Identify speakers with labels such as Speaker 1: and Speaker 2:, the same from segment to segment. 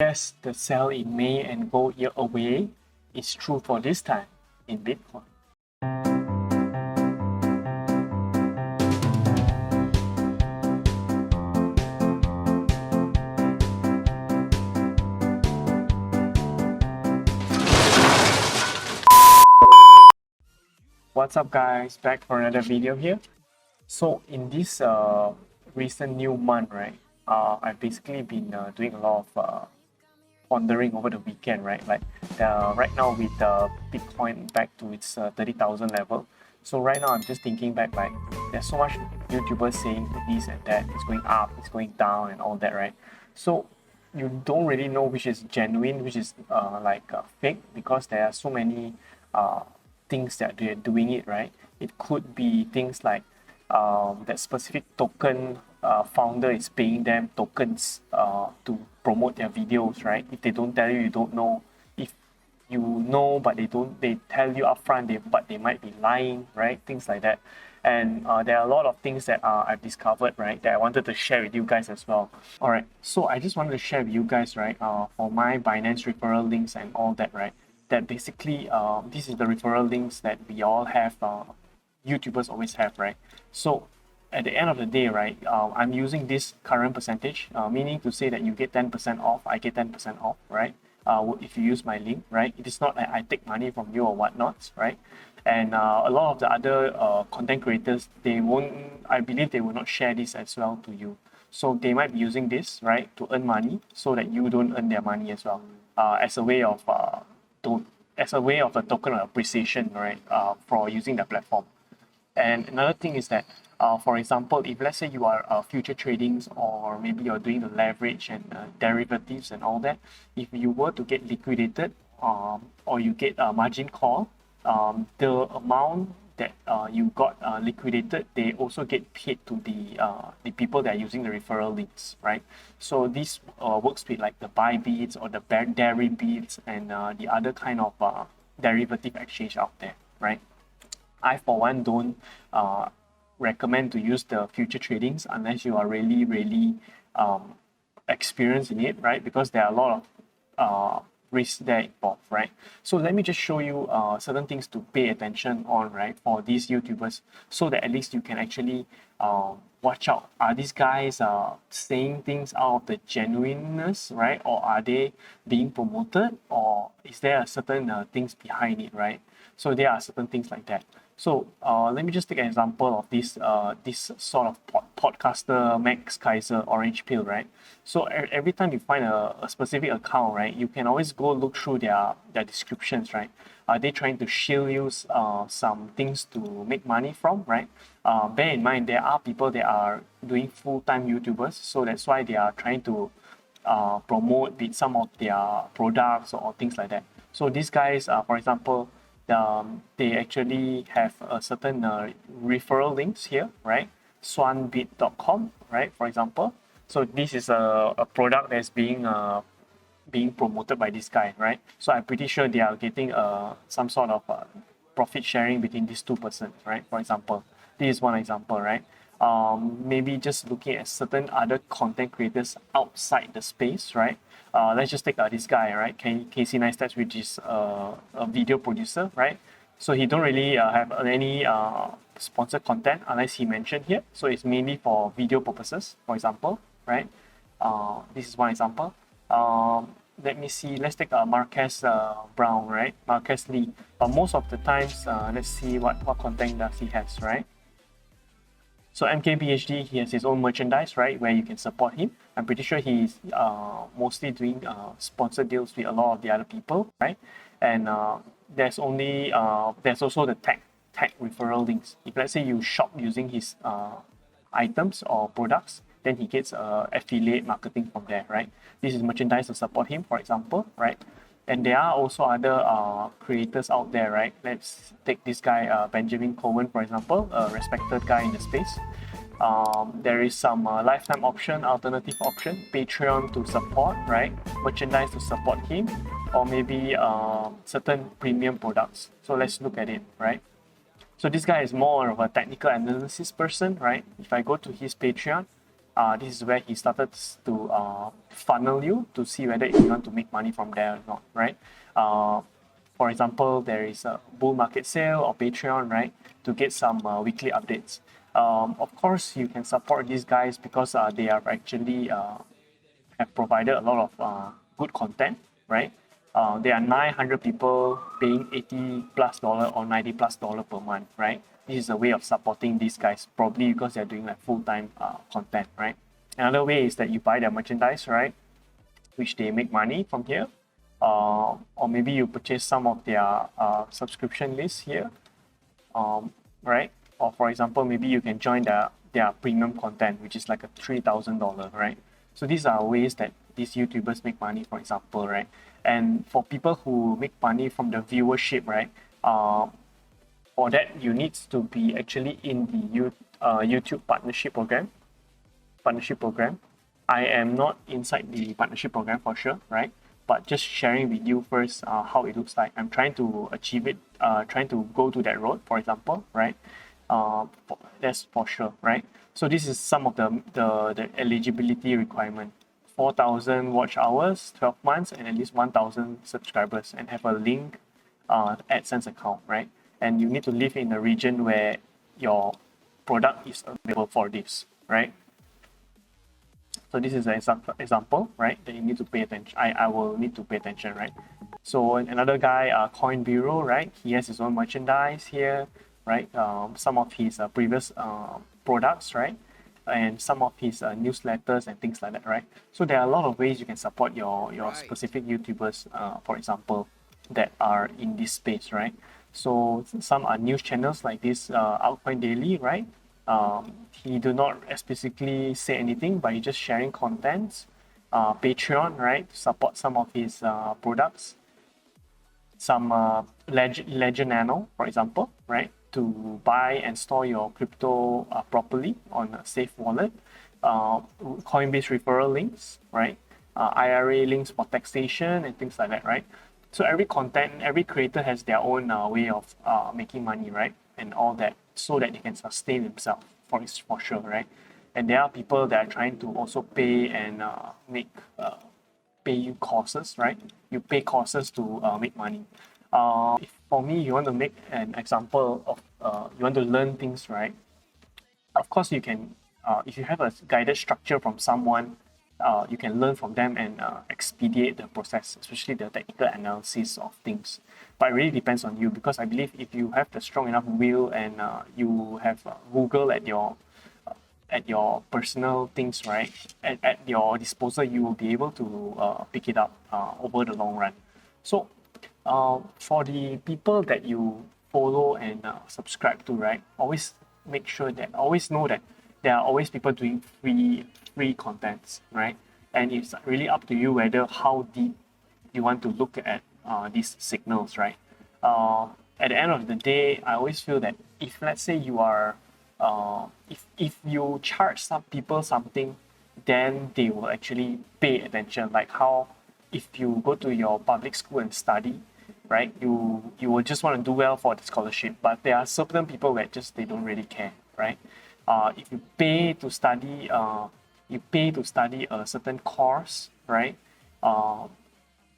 Speaker 1: Yes, the sell in May and go year away is true for this time in Bitcoin. What's up guys, back for another video here. So in this recent new month, right, I've basically been doing a lot of pondering over the weekend, right? Like right now with Bitcoin back to its 30,000 level. So right now I'm just thinking back, like there's so much YouTubers saying this and that, it's going up, it's going down and all that, right? So you don't really know which is genuine, which is fake, because there are so many things that they're doing it, right? It could be things like that specific token founder is paying them tokens to promote their videos, right? If they don't tell you, you don't know. If you know but they tell you upfront, but they might be lying, right? Things like that. And there are a lot of things that I've discovered, right, that I wanted to share with you guys as well. All right, so I just wanted to share with you guys, right, for my Binance referral links and all that, right, that basically this is the referral links that we all have, YouTubers always have, right? So at the end of the day, right, I'm using this current percentage, meaning to say that you get 10% off, I get 10% off, right? If you use my link, right? It is not like I take money from you or whatnot, right? And a lot of the other content creators, they won't, I believe they will not share this as well to you. So they might be using this, right, to earn money so that you don't earn their money as well, as a way of a token of appreciation, right, for using the platform. And another thing is that, for example, if let's say you are future tradings, or maybe you're doing the leverage and derivatives and all that, if you were to get liquidated, or you get a margin call, the amount that you got liquidated, they also get paid to the people that are using the referral links, right? So this works with like the Bybits or the Deribits and the other kind of derivative exchange out there, right? I, for one, don't recommend to use the future tradings unless you are really, really experienced in it, right? Because there are a lot of risks there involved, right? So let me just show you certain things to pay attention on, right, for these YouTubers, so that at least you can actually watch out. Are these guys saying things out of the genuineness, right? Or are they being promoted? Or is there a certain things behind it, right? So there are certain things like that. So let me just take an example of this sort of podcaster Max Kaiser Orange Pill, right? So every time you find a specific account, right, you can always go look through their descriptions, right? Are they trying to shield you some things to make money from, right? Bear in mind, there are people that are doing full-time YouTubers, so that's why they are trying to promote some of their products or things like that. So these guys, for example, they actually have a certain referral links here, right? Swanbit.com, right? For example. So this is a product that's being promoted by this guy, right? So I'm pretty sure they are getting some sort of profit sharing between these two persons, right? For example, this is one example, right? Maybe just looking at certain other content creators outside the space, right? Let's just take this guy, right? Casey Neistat, which is a video producer, right? So he don't really have any sponsored content unless he mentioned here. So it's mainly for video purposes, for example, right? This is one example. Let me see. Let's take Marquez Brown, right? Marquez Lee. But most of the times, let's see what content does he has, right? So MKBHD, he has his own merchandise, right, where you can support him. I'm pretty sure he's mostly doing sponsored deals with a lot of the other people, right? And there's also the tag referral links. If let's say you shop using his items or products, then he gets affiliate marketing from there, right? This is merchandise to support him, for example, right? And there are also other creators out there, right? Let's take this guy, Benjamin Cohen, for example, a respected guy in the space. There is some lifetime option, alternative option, Patreon to support, right? Merchandise to support him, or maybe certain premium products. So let's look at it, right? So this guy is more of a technical analysis person, right? If I go to his Patreon, this is where he started to funnel you to see whether you want to make money from there or not, right? For example, there is a bull market sale or Patreon, right, to get some weekly updates. Of course, you can support these guys because they are actually have provided a lot of good content, right? There are 900 people paying $80+ or $90+ per month, right? This is a way of supporting these guys, probably because they're doing like full-time content, right? Another way is that you buy their merchandise, right, which they make money from here, or maybe you purchase some of their subscription lists here, right? Or for example, maybe you can join their premium content, which is like a $3,000, right? So these are ways that these YouTubers make money, for example, right? And for people who make money from the viewership, right? For that, you need to be actually in the YouTube partnership program. I am not inside the partnership program for sure, right? But just sharing with you first how it looks like. I'm trying to achieve it, trying to go to that road, for example, right? That's for sure, right? So this is some of the eligibility requirement. 4,000 watch hours, 12 months, and at least 1,000 subscribers, and have a link AdSense account, right? And you need to live in a region where your product is available for this, right? So this is an example, right, that you need to pay attention. I will need to pay attention, right? So another guy, Coin Bureau, right? He has his own merchandise here, right? Some of his previous products, right? And some of his newsletters and things like that, right? So there are a lot of ways you can support your specific YouTubers, for example, that are in this space, right? So some are news channels like this Altcoin Daily, right? He do not explicitly say anything, but he's just sharing contents. Patreon, right, to support some of his products. Some Ledger Nano, for example, right, to buy and store your crypto properly on a safe wallet. Coinbase referral links, right? IRA links for taxation and things like that, right? So every creator has their own way of making money, right? And all that, so that they can sustain themselves for sure, right? And there are people that are trying to also pay and pay you courses, right? You pay courses to make money. If for me, you want to make an example of you want to learn things, right? Of course, you can. If you have a guided structure from someone, you can learn from them and expedite the process, especially the technical analysis of things. But it really depends on you, because I believe if you have the strong enough will and you have Google at your personal things, right, at your disposal, you will be able to pick it up over the long run. So for the people that you follow and subscribe to, right, always know that there are always people doing free contents, right? And it's really up to you whether how deep you want to look at these signals, right? At the end of the day, I always feel that if, let's say, you are if you charge some people something, then they will actually pay attention. Like how if you go to your public school and study, right, you will just want to do well for the scholarship, but there are certain people that just they don't really care, right? If you pay to study a certain course, right?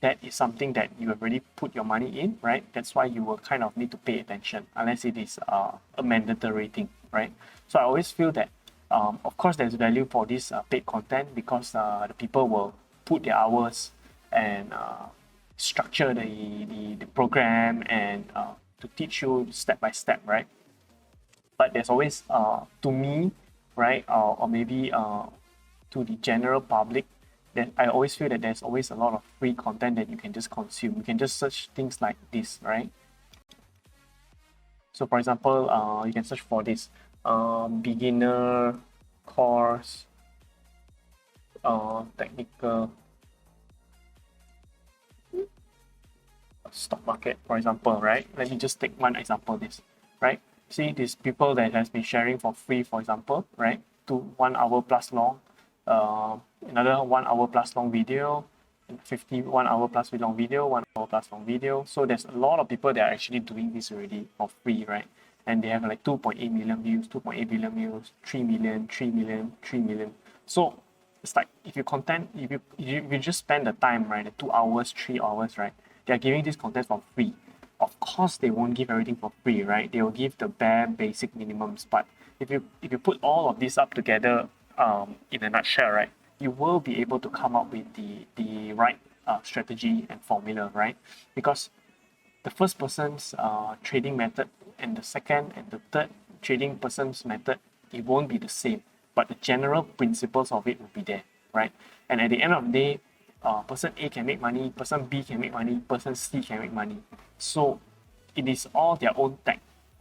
Speaker 1: That is something that you have already put your money in, right? That's why you will kind of need to pay attention, unless it is a mandatory thing, right? So I always feel that, of course, there's value for this paid content, because the people will put their hours and structure the program and to teach you step by step, right? But there's always, to me, right, or maybe to the general public, that I always feel that there's always a lot of free content that you can just consume. You can just search things like this, right? So for example, you can search for this beginner course, technical stock market, for example, right? Let me just take one example of this, right? See, these people that has been sharing for free, for example, right? To 1 hour plus long, another 1 hour plus long video, 1 hour plus long video, 1 hour plus long video. So there's a lot of people that are actually doing this already for free, right? And they have like 2.8 million views, 2.8 billion views, 3 million, 3 million, 3 million. So it's like if you just spend the time, right, the 2 hours, 3 hours, right, they're giving this content for free. Of course, they won't give everything for free, right? They will give the bare basic minimums. But if you put all of this up together, in a nutshell, right, you will be able to come up with the right strategy and formula, right? Because the first person's trading method and the second and the third trading person's method, it won't be the same, but the general principles of it will be there, right? And at the end of the day, person A can make money, person B can make money, person C can make money. So it is all their own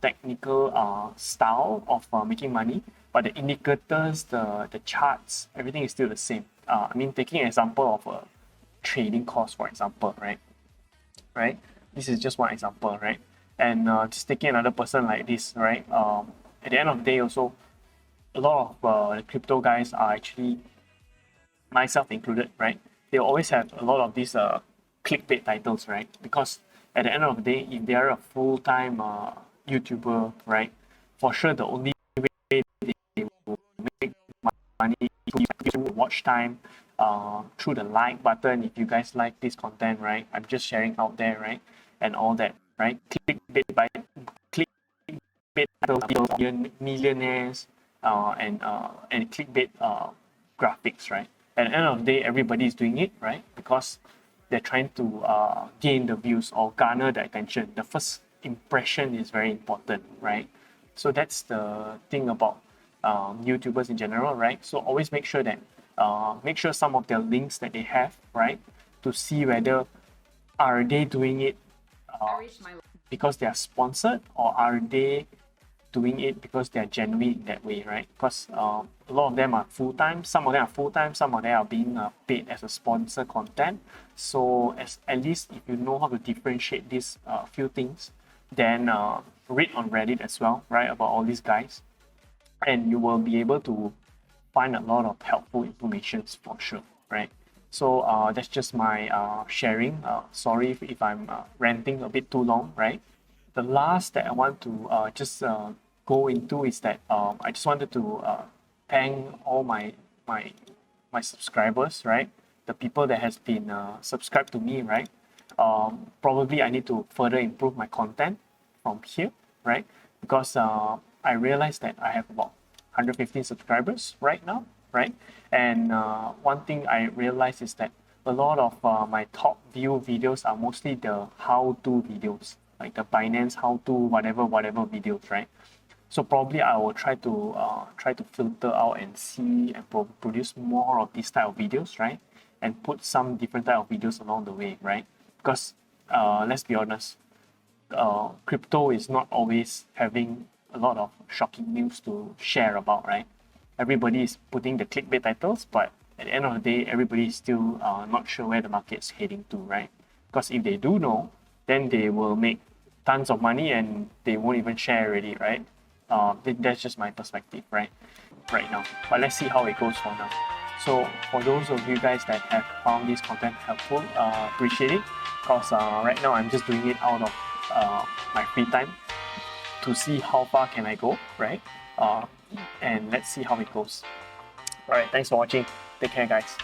Speaker 1: technical style of making money, but the indicators, the charts, everything is still the same. I mean, taking an example of a trading course, for example, right? This is just one example, right? And just taking another person like this, right? At the end of the day, also, a lot of the crypto guys are actually, myself included, right? They always have a lot of these clickbait titles, right? Because at the end of the day, if they are a full-time YouTuber, right, for sure the only way they will make money is through watch time, through the like button. If you guys like this content, right, I'm just sharing out there, right, and all that, right? Clickbait titles, millionaires, and clickbait graphics, right? At the end of the day, everybody is doing it, right? Because they're trying to gain the views or garner the attention. The first impression is very important, right? So that's the thing about YouTubers in general, right? So always make sure that make sure some of their links that they have, right, to see whether are they doing it because they are sponsored, or are they doing it because they're genuine in that way, right? Because a lot of them are full-time, some of them are full-time, some of them are being paid as a sponsor content. So at least if you know how to differentiate these few things, then read on Reddit as well, right, about all these guys, and you will be able to find a lot of helpful information for sure, right? So that's just my sharing. Sorry if I'm ranting a bit too long, right? The last that I want to just go into is that I just wanted to thank all my subscribers, right? The people that has been subscribed to me, right? Probably I need to further improve my content from here, right? Because I realized that I have about 115 subscribers right now, right? And one thing I realized is that a lot of my top view videos are mostly the how-to videos, like the Binance how-to whatever videos, right? So probably I will try to filter out and see and produce more of these type of videos, right? And put some different type of videos along the way, right? Because let's be honest, crypto is not always having a lot of shocking news to share about, right? Everybody is putting the clickbait titles, but at the end of the day, everybody is still not sure where the market's heading to, right? Because if they do know, then they will make tons of money and they won't even share already, right? That's just my perspective, right now. But let's see how it goes for now. So for those of you guys that have found this content helpful, appreciate it. Because right now I'm just doing it out of my free time to see how far can I go, right? And let's see how it goes. Alright, thanks for watching. Take care, guys.